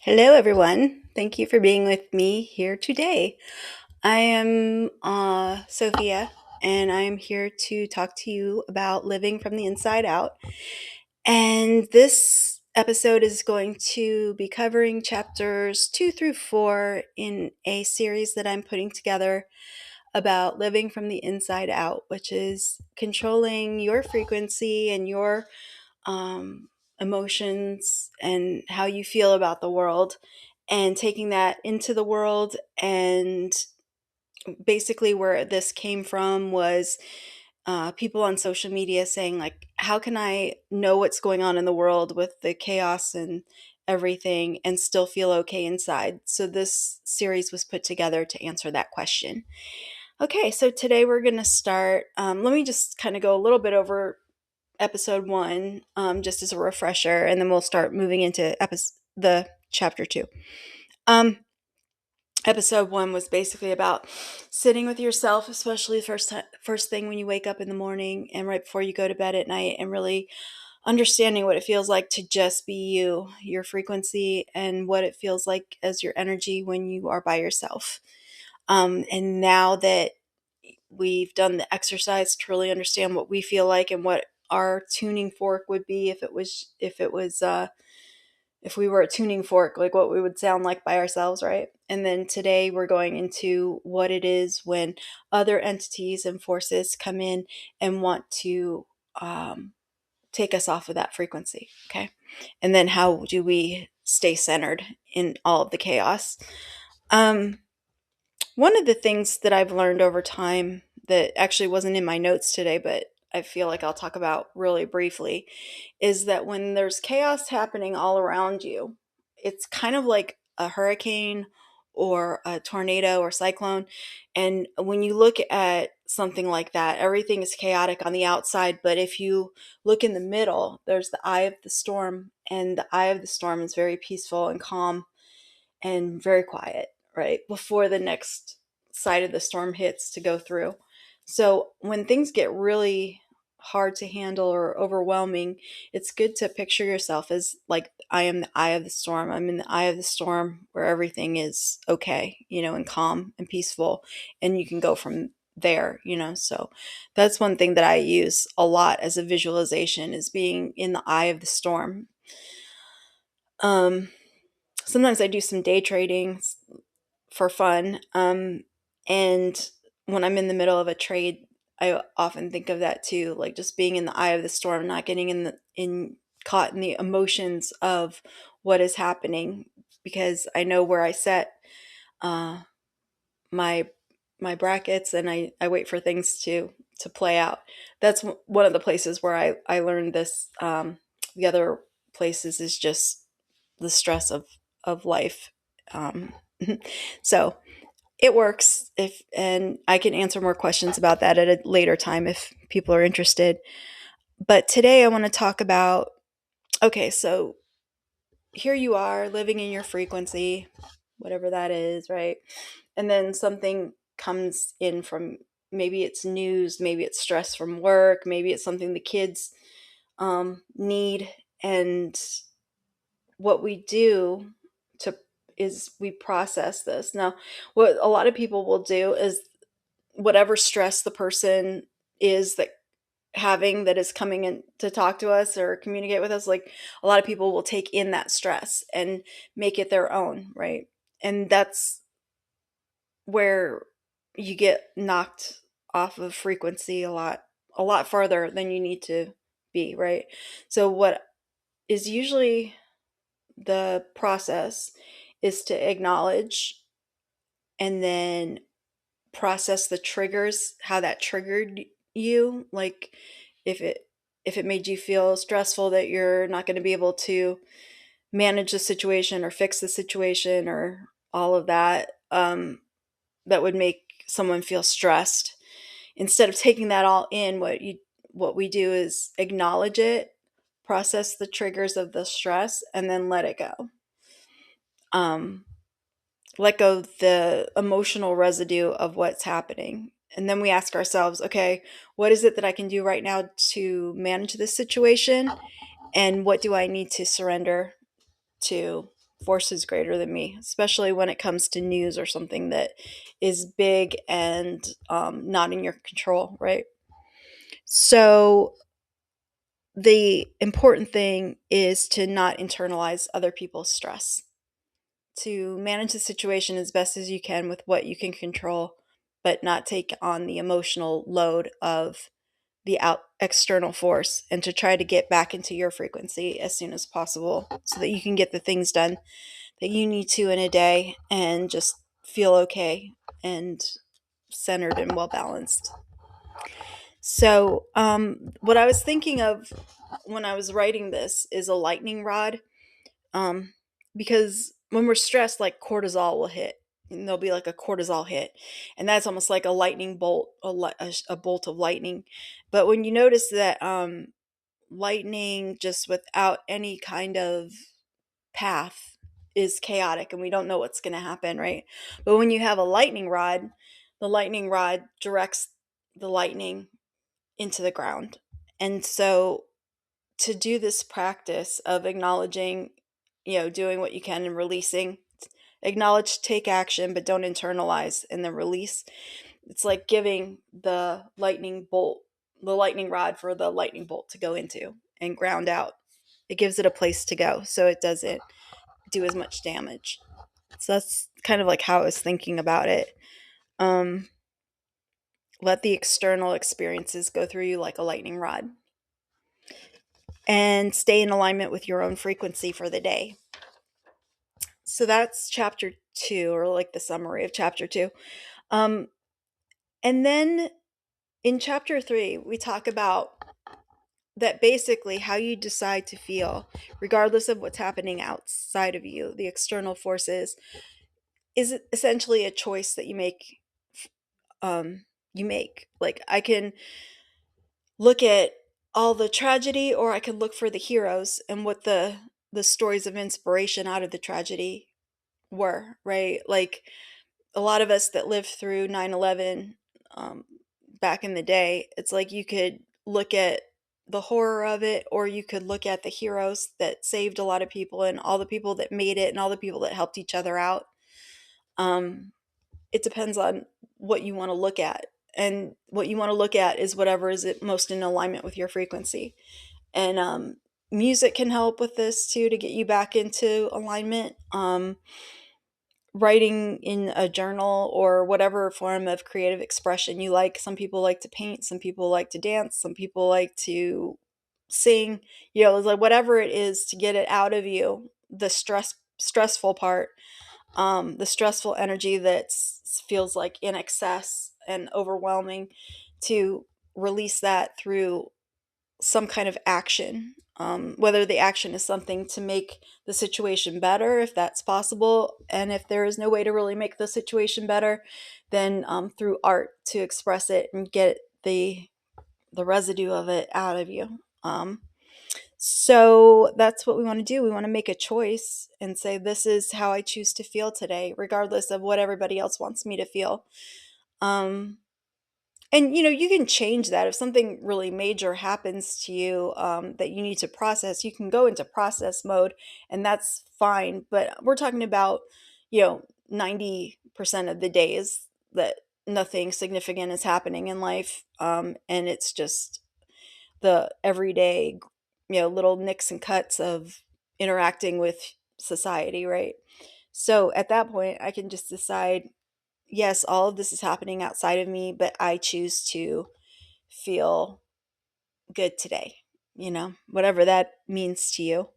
Hello, everyone. Thank you for being with me here today. I am Sophia, and I'm here to talk to you about living from the inside out. And this episode is going to be covering chapters 2 through 4 in a series that I'm putting together about living from the inside out, which is controlling your frequency and your um, emotions and how you feel about the world and taking that into the world. And basically where this came from was people on social media saying, like, how can I know what's going on in the world with the chaos and everything and still feel okay inside? So this series was put together to answer that question. Okay, so today we're going to start. Let me just kind of go a little bit over episode 1, just as a refresher, and then we'll start moving into the chapter 2. Um, Episode 1 was basically about sitting with yourself, especially the first thing when you wake up in the morning and right before you go to bed at night, and really understanding what it feels like to just be you, your frequency, and what it feels like as your energy when you are by yourself. And now that we've done the exercise to really understand what we feel like and what our tuning fork would be if we were a tuning fork, like what we would sound like by ourselves, right? And then today we're going into what it is when other entities and forces come in and want to take us off of that frequency. Okay. And then how do we stay centered in all of the chaos? um One of the things that I've learned over time that actually wasn't in my notes today, but I feel like I'll talk about really briefly, is that when there's chaos happening all around you, it's kind of like a hurricane or a tornado or cyclone. And when you look at something like that, everything is chaotic on the outside. But if you look in the middle, there's the eye of the storm, and the eye of the storm is very peaceful and calm and very quiet, right? Before the next side of the storm hits to go through. So when things get really hard to handle or overwhelming, it's good to picture yourself as like, I am the eye of the storm. I'm in the eye of the storm where everything is okay, and calm and peaceful. And you can go from there. So that's one thing that I use a lot as a visualization, is being in the eye of the storm. Um, Sometimes I do some day trading for fun. And when I'm in the middle of a trade, I often think of that too, like just being in the eye of the storm, not getting caught in the emotions of what is happening, because I know where I set uh, my my brackets, and I wait for things to play out. That's one of the places where I learned this. The other places is just the stress of life. Um, so it works, if and I can answer more questions about that at a later time if people are interested. But today I want to talk about, okay, so here you are living in your frequency, whatever that is, right? And then something comes in from, maybe it's news, maybe it's stress from work, maybe it's something the kids need. And what we do to is we process this. Now, what a lot of people will do is whatever stress the person is that having that is coming in to talk to us or communicate with us, like, a lot of people will take in that stress and make it their own, right? And that's where you get knocked off of frequency a lot farther than you need to be, right? So what is usually the process is to acknowledge and then process the triggers, how that triggered you. Like, if it made you feel stressful that you're not going to be able to manage the situation or fix the situation or all of that, that would make someone feel stressed. Instead of taking that all in, what we do is acknowledge it, process the triggers of the stress, and then let it go. um let go of the emotional residue of what's happening. And then we ask ourselves, okay, what is it that I can do right now to manage this situation? And what do I need to surrender to forces greater than me, especially when it comes to news or something that is big and not in your control, right? So the important thing is to not internalize other people's stress, to manage the situation as best as you can with what you can control, but not take on the emotional load of the external force, and to try to get back into your frequency as soon as possible so that you can get the things done that you need to in a day and just feel okay and centered and well balanced. So, what I was thinking of when I was writing this is a lightning rod, um, because when we're stressed, like cortisol will hit, and there'll be like a cortisol hit, and that's almost like a lightning bolt, a bolt of lightning. But when you notice that lightning, just without any kind of path, is chaotic, and we don't know what's going to happen, right? But when you have a lightning rod, the lightning rod directs the lightning into the ground. And so to do this practice of acknowledging, doing what you can and releasing, acknowledge, take action, but don't internalize, and then release. It's like giving the lightning rod for the lightning bolt to go into and ground out. It gives it a place to go so it doesn't do as much damage. So that's kind of like how I was thinking about it. Um, let the external experiences go through you like a lightning rod, and stay in alignment with your own frequency for the day. So that's chapter 2, or like the summary of chapter 2. Um, and then in chapter 3, we talk about that basically how you decide to feel, regardless of what's happening outside of you, the external forces, is essentially a choice that you make. You make, like, I can look at all the tragedy, or I could look for the heroes and what the stories of inspiration out of the tragedy were, right? Like, a lot of us that lived through 9/11, um, back in the day, it's like you could look at the horror of it, or you could look at the heroes that saved a lot of people and all the people that made it and all the people that helped each other out. Um, it depends on what you want to look at. And what you want to look at is whatever is most in alignment with your frequency. And music can help with this too, to get you back into alignment. Writing in a journal or whatever form of creative expression you like. Some people like to paint, some people like to dance, some people like to sing, it's like whatever it is to get it out of you, the stressful part, the stressful energy that feels like in excess and overwhelming, to release that through some kind of action, whether the action is something to make the situation better, if that's possible. And if there is no way to really make the situation better, then through art to express it and get the residue of it out of you. So that's what we want to do. We want to make a choice and say, this is how I choose to feel today, regardless of what everybody else wants me to feel. Um, and you can change that if something really major happens to you, that you need to process. You can go into process mode, and that's fine. But we're talking about 90% of the days that nothing significant is happening in life, and it's just the everyday, little nicks and cuts of interacting with society, right? So at that point, I can just decide, yes, all of this is happening outside of me, but I choose to feel good today, whatever that means to you.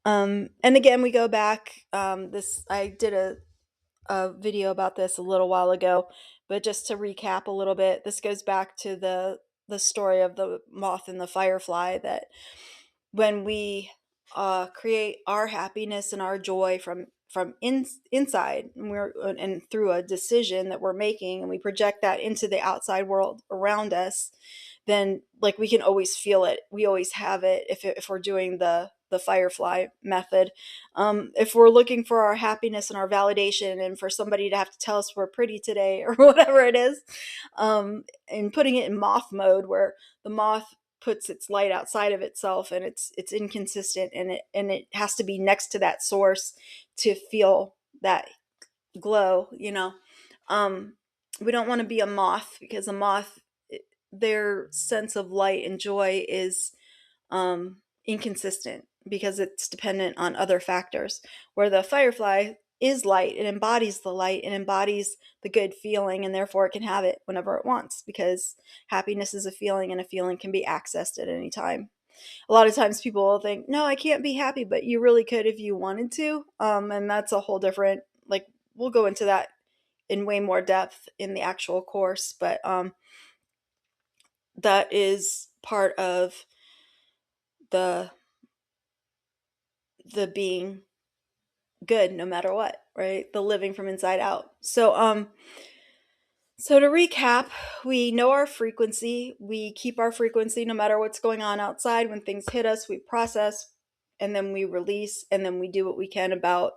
And again, we go back. This I did a video about this a little while ago, but just to recap a little bit, this goes back to the story of the moth and the firefly, that when we create our happiness and our joy from inside, and through a decision that we're making, and we project that into the outside world around us, then like we can always feel it. We always have it if we're doing the firefly method. If we're looking for our happiness and our validation, and for somebody to have to tell us we're pretty today or whatever it is, and putting it in moth mode, where the moth puts its light outside of itself, and it's inconsistent, and it has to be next to that source to feel that glow, you know. Um, we don't want to be a moth, because a moth, their sense of light and joy is inconsistent because it's dependent on other factors. Where the firefly is light, it embodies the light and embodies the good feeling, and therefore it can have it whenever it wants, because happiness is a feeling, and a feeling can be accessed at any time. A lot of times people will think, no, I can't be happy, but you really could if you wanted to. And that's a whole different, like, we'll go into that in way more depth in the actual course, but that is part of the being good no matter what, right? The living from inside out. So to recap, we know our frequency. We keep our frequency no matter what's going on outside. When things hit us, we process, and then we release, and then we do what we can about.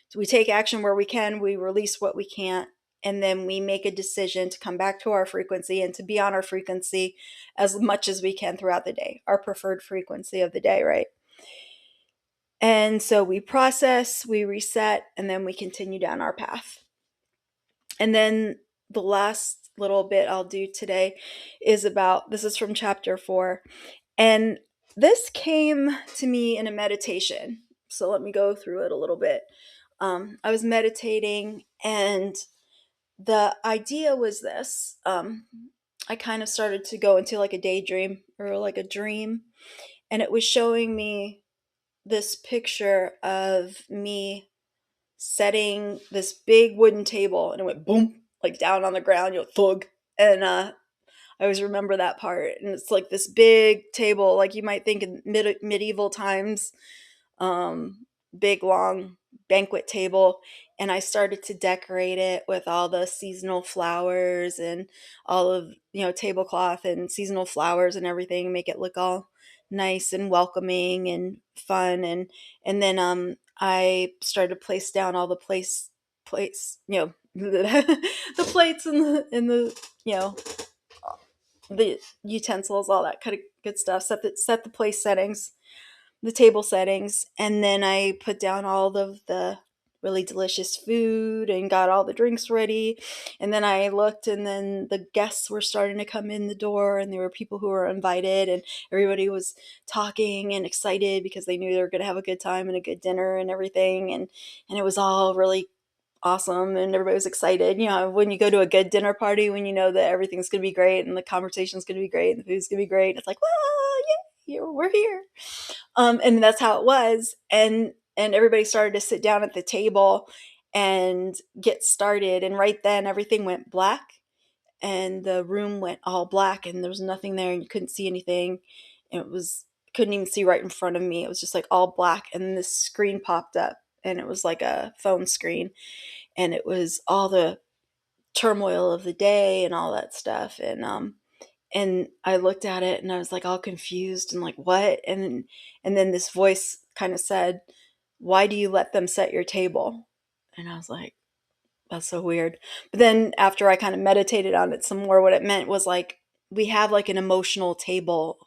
So we take action where we can, we release what we can't, and then we make a decision to come back to our frequency and to be on our frequency as much as we can throughout the day, our preferred frequency of the day, right? And so we process, we reset, and then we continue down our path. And then the last little bit I'll do today is about, this is from chapter 4. And this came to me in a meditation. So let me go through it a little bit. I was meditating, and the idea was this. I kind of started to go into like a daydream or like a dream, and it was showing me this picture of me setting this big wooden table, and it went boom, like down on the ground, thug. And I always remember that part. And it's like this big table, like you might think in medieval times, um, big long banquet table. And I started to decorate it with all the seasonal flowers and all of, tablecloth and seasonal flowers and everything, make it look all nice and welcoming and fun. And then I started to place down all the plates, the plates and the the utensils, all that kind of good stuff. Set the place settings, the table settings, and then I put down all of the really delicious food and got all the drinks ready. And then I looked, and then the guests were starting to come in the door, and there were people who were invited, and everybody was talking and excited because they knew they were going to have a good time and a good dinner and everything. And it was all really awesome, and everybody was excited. When you go to a good dinner party, when you know that everything's going to be great and the conversation's going to be great and the food's going to be great, it's like, well, yeah, we're here. And that's how it was. And everybody started to sit down at the table and get started. And right then, everything went black, and the room went all black, and there was nothing there, and you couldn't see anything. And couldn't even see right in front of me. It was just like all black. And then this screen popped up, and it was like a phone screen, and it was all the turmoil of the day and all that stuff. And I looked at it, and I was like all confused and like, what? And then this voice kind of said, why do you let them set your table? And I was like, that's so weird. But then after I kind of meditated on it some more, what it meant was like, we have like an emotional table.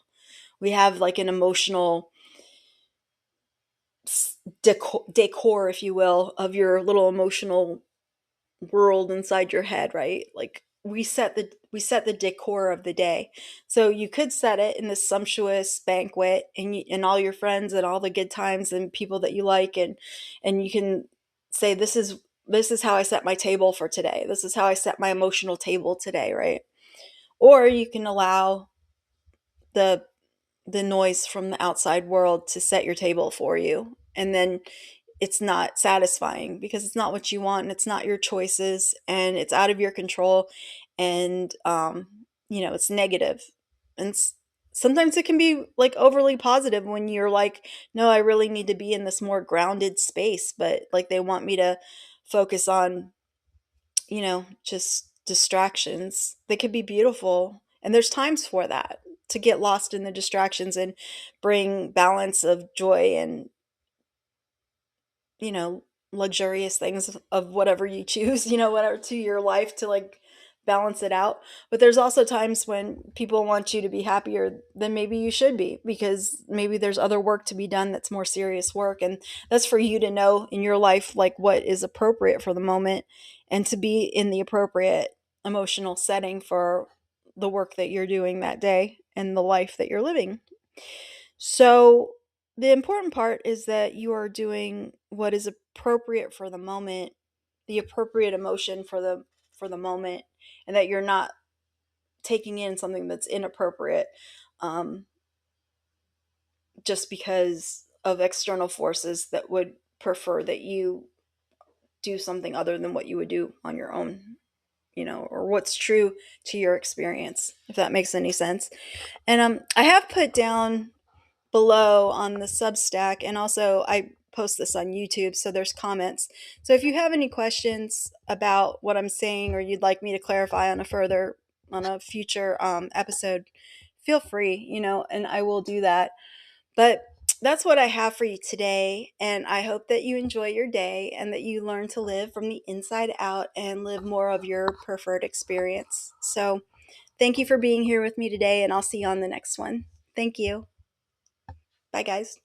We have like an emotional decor, if you will, of your little emotional world inside your head, right? Like we set the decor of the day. So you could set it in this sumptuous banquet, and all your friends and all the good times and people that you like, and you can say, this is how I set my table for today. This is how I set my emotional table today, right? Or you can allow the noise from the outside world to set your table for you, and then it's not satisfying because it's not what you want, and it's not your choices, and it's out of your control, and it's negative. And sometimes it can be like overly positive when you're like, no, I really need to be in this more grounded space, but like they want me to focus on just distractions. They could be beautiful, and there's times for that, to get lost in the distractions and bring balance of joy and luxurious things of whatever you choose, whatever to your life, to like balance it out. But there's also times when people want you to be happier than maybe you should be, because maybe there's other work to be done that's more serious work. And that's for you to know in your life, like what is appropriate for the moment, and to be in the appropriate emotional setting for the work that you're doing that day and the life that you're living. So the important part is that you are doing what is appropriate for the moment, the appropriate emotion for the moment, and that you're not taking in something that's inappropriate, um, just because of external forces that would prefer that you do something other than what you would do on your own, or what's true to your experience, if that makes any sense. And I have put down below on the Substack, and also I post this on YouTube, so there's comments. So if you have any questions about what I'm saying, or you'd like me to clarify on a future episode, feel free, and I will do that. But that's what I have for you today, and I hope that you enjoy your day and that you learn to live from the inside out and live more of your preferred experience. So thank you for being here with me today, and I'll see you on the next one. Thank you. Bye, guys.